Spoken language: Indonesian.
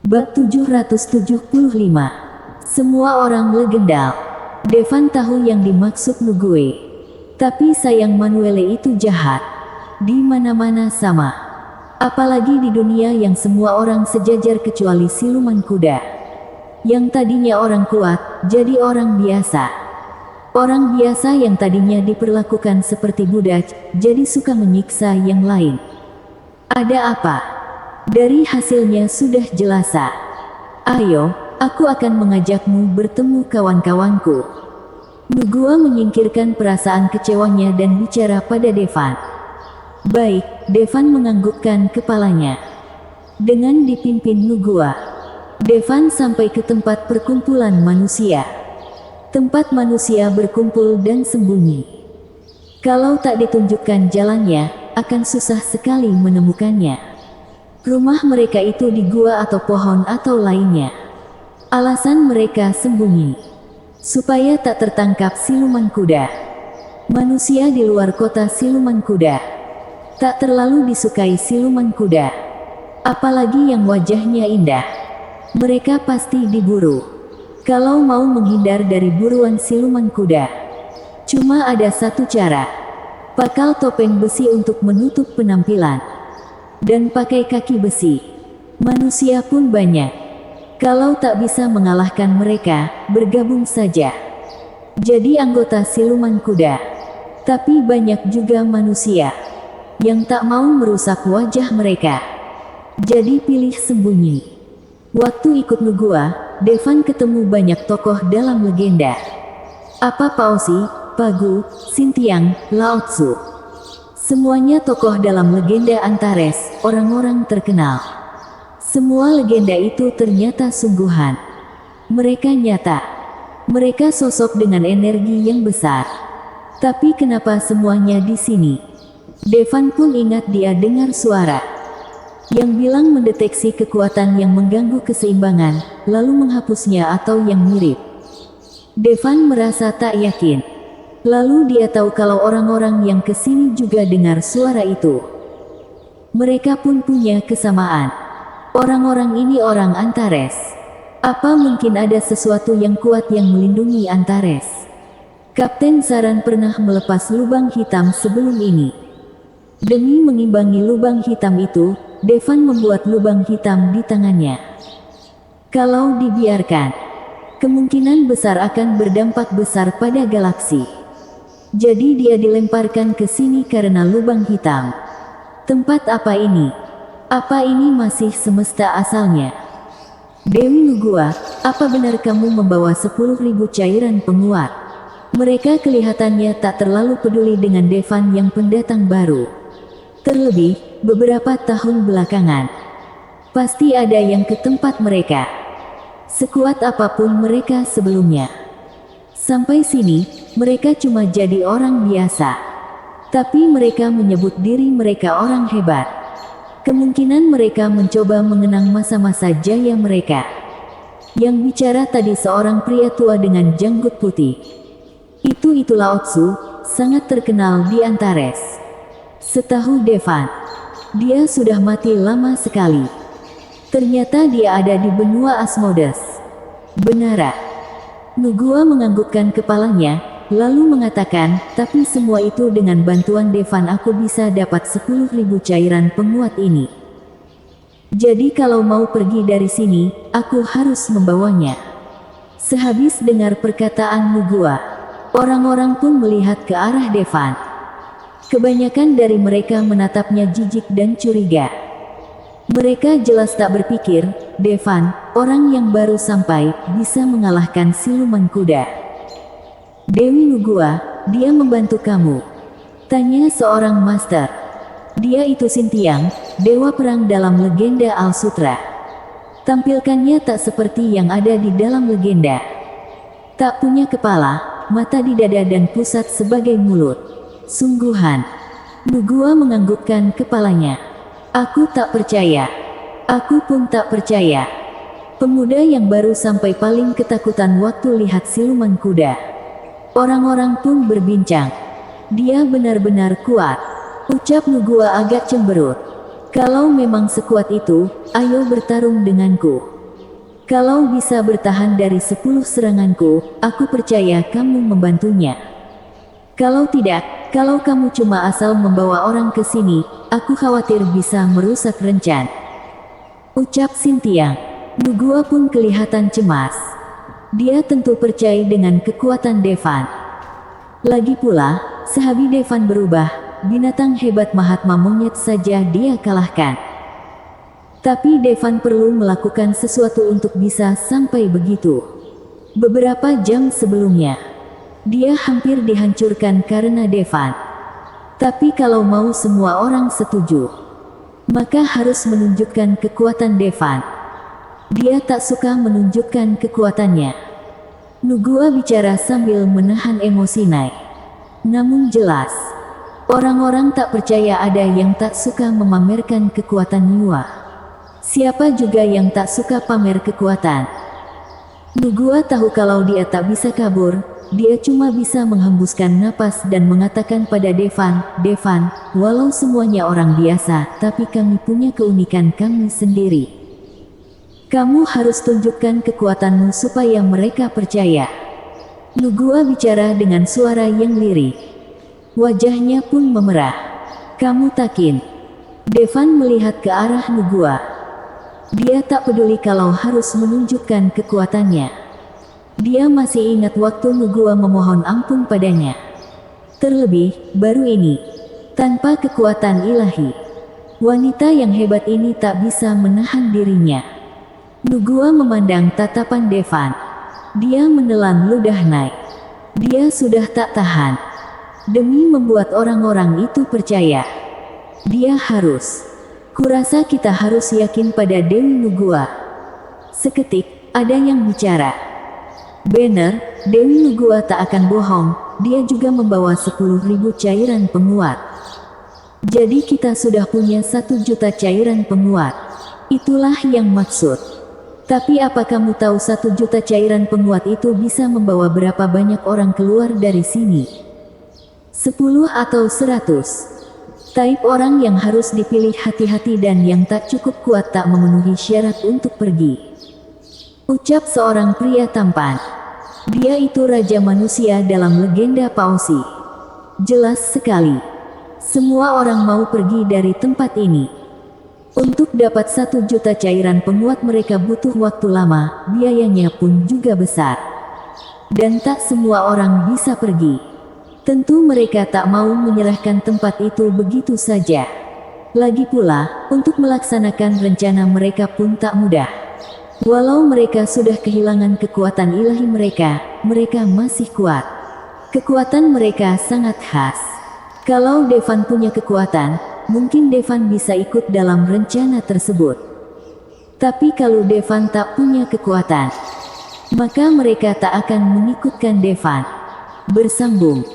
Bab 775. Semua orang legendal. Devan tahu yang dimaksud Nugue. Tapi sayang Manuele itu jahat. Di mana-mana sama. Apalagi di dunia yang semua orang sejajar kecuali siluman kuda. Yang tadinya orang kuat, jadi orang biasa. Orang biasa yang tadinya diperlakukan seperti budak, jadi suka menyiksa yang lain. Ada apa? Dari hasilnya sudah jelas. Ayo, aku akan mengajakmu bertemu kawan-kawanku. Nugua menyingkirkan perasaan kecewanya dan bicara pada Devan. Baik, Devan menganggukkan kepalanya. Dengan dipimpin Nugua, Devan sampai ke tempat perkumpulan manusia. Tempat manusia berkumpul dan sembunyi. Kalau tak ditunjukkan jalannya, akan susah sekali menemukannya. Rumah mereka itu di gua atau pohon atau lainnya. Alasan mereka sembunyi, supaya tak tertangkap siluman kuda. Manusia di luar kota siluman kuda tak terlalu disukai siluman kuda. Apalagi yang wajahnya indah. Mereka pasti diburu. Kalau mau menghindar dari buruan siluman kuda, cuma ada satu cara. Pakal topeng besi untuk menutup penampilan. Dan pakai kaki besi. Manusia pun banyak. Kalau tak bisa mengalahkan mereka, bergabung saja. Jadi anggota siluman kuda. Tapi banyak juga manusia yang tak mau merusak wajah mereka. Jadi pilih sembunyi. Waktu ikut Nugua, Devan ketemu banyak tokoh dalam legenda. Apa Pausi, Pagu, Sintiang, Lao Tzu. Semuanya tokoh dalam legenda Antares, orang-orang terkenal. Semua legenda itu ternyata sungguhan. Mereka nyata. Mereka sosok dengan energi yang besar. Tapi kenapa semuanya di sini? Devan pun ingat dia dengar suara yang bilang mendeteksi kekuatan yang mengganggu keseimbangan, lalu menghapusnya atau yang mirip. Devan merasa tak yakin. Lalu dia tahu kalau orang-orang yang kesini juga dengar suara itu. Mereka pun punya kesamaan. Orang-orang ini orang Antares. Apa mungkin ada sesuatu yang kuat yang melindungi Antares? Kapten Zaran pernah melepas lubang hitam sebelum ini. Demi mengimbangi lubang hitam itu, Devan membuat lubang hitam di tangannya. Kalau dibiarkan, kemungkinan besar akan berdampak besar pada galaksi. Jadi dia dilemparkan ke sini karena lubang hitam. Tempat apa ini? Apa ini masih semesta asalnya? Dewi Nugua, apa benar kamu membawa 10.000 cairan penguat? Mereka kelihatannya tak terlalu peduli dengan Devan yang pendatang baru. Terlebih, beberapa tahun belakangan. Pasti ada yang ke tempat mereka. Sekuat apapun mereka sebelumnya. Sampai sini, mereka cuma jadi orang biasa. Tapi mereka menyebut diri mereka orang hebat. Kemungkinan mereka mencoba mengenang masa-masa jaya mereka. Yang bicara tadi seorang pria tua dengan janggut putih. Itu Lao Tzu, sangat terkenal di Antares. Setahu Devan, dia sudah mati lama sekali. Ternyata dia ada di benua Asmodes. Benar. Nugua menganggukkan kepalanya, lalu mengatakan, tapi semua itu dengan bantuan Devan aku bisa dapat 10.000 cairan penguat ini. Jadi kalau mau pergi dari sini, aku harus membawanya. Sehabis dengar perkataan Nugua, orang-orang pun melihat ke arah Devan. Kebanyakan dari mereka menatapnya jijik dan curiga. Mereka jelas tak berpikir, Devan, orang yang baru sampai, bisa mengalahkan siluman kuda. Dewi Nugua, dia membantu kamu? Tanya seorang master. Dia itu Sintiang, dewa perang dalam legenda Al Sutra. Tampilkannya tak seperti yang ada di dalam legenda. Tak punya kepala, mata di dada dan pusat sebagai mulut. Sungguhan. Nugua menganggukkan kepalanya. Aku tak percaya. Aku pun tak percaya. Pemuda yang baru sampai paling ketakutan waktu lihat siluman kuda. Orang-orang pun berbincang. Dia benar-benar kuat. Ucap Nugua agak cemberut. Kalau memang sekuat itu, ayo bertarung denganku. Kalau bisa bertahan dari 10 seranganku, aku percaya kamu membantunya. Kalau tidak, kalau kamu cuma asal membawa orang ke sini, aku khawatir bisa merusak rencana. Ucap Xintiang. Nugua pun kelihatan cemas. Dia tentu percaya dengan kekuatan Devan. Lagi pula, sehabis Devan berubah, binatang hebat Mahatma Monyet saja dia kalahkan. Tapi Devan perlu melakukan sesuatu untuk bisa sampai begitu. Beberapa jam sebelumnya, dia hampir dihancurkan karena Devan. Tapi kalau mau semua orang setuju, maka harus menunjukkan kekuatan Devan. Dia tak suka menunjukkan kekuatannya. Nugua bicara sambil menahan emosi naik. Namun jelas, orang-orang tak percaya ada yang tak suka memamerkan kekuatan Nyua. Siapa juga yang tak suka pamer kekuatan? Nugua tahu kalau dia tak bisa kabur, dia cuma bisa menghembuskan napas dan mengatakan pada Devan, "Devan, walau semuanya orang biasa, tapi kami punya keunikan kami sendiri. Kamu harus tunjukkan kekuatanmu supaya mereka percaya." Nugua bicara dengan suara yang lirih. Wajahnya pun memerah. "Kamu takin?" Devan melihat ke arah Nugua. Dia tak peduli kalau harus menunjukkan kekuatannya. Dia masih ingat waktu Nugua memohon ampun padanya. Terlebih, baru ini. Tanpa kekuatan ilahi, wanita yang hebat ini tak bisa menahan dirinya. Nugua memandang tatapan Devan. Dia menelan ludah naik. Dia sudah tak tahan. Demi membuat orang-orang itu percaya, dia harus. Kurasa kita harus yakin pada Dewi Nugua. Seketik, ada yang bicara. Benar, Dewi Nugua tak akan bohong, dia juga membawa 10.000 cairan penguat. Jadi kita sudah punya 1 juta cairan penguat. Itulah yang maksud. Tapi apa kamu tahu 1 juta cairan penguat itu bisa membawa berapa banyak orang keluar dari sini? 10 atau 100? Taib orang yang harus dipilih hati-hati dan yang tak cukup kuat tak memenuhi syarat untuk pergi. Ucap seorang pria tampan. Dia itu raja manusia dalam legenda Paosi. Jelas sekali. Semua orang mau pergi dari tempat ini. Untuk dapat 1 juta cairan penguat mereka butuh waktu lama, biayanya pun juga besar. Dan tak semua orang bisa pergi. Tentu mereka tak mau menyerahkan tempat itu begitu saja. Lagi pula, untuk melaksanakan rencana mereka pun tak mudah. Walau mereka sudah kehilangan kekuatan ilahi mereka masih kuat. Kekuatan mereka sangat khas. Kalau Devan punya kekuatan, mungkin Devan bisa ikut dalam rencana tersebut. Tapi kalau Devan tak punya kekuatan, maka mereka tak akan mengikutkan Devan. Bersambung.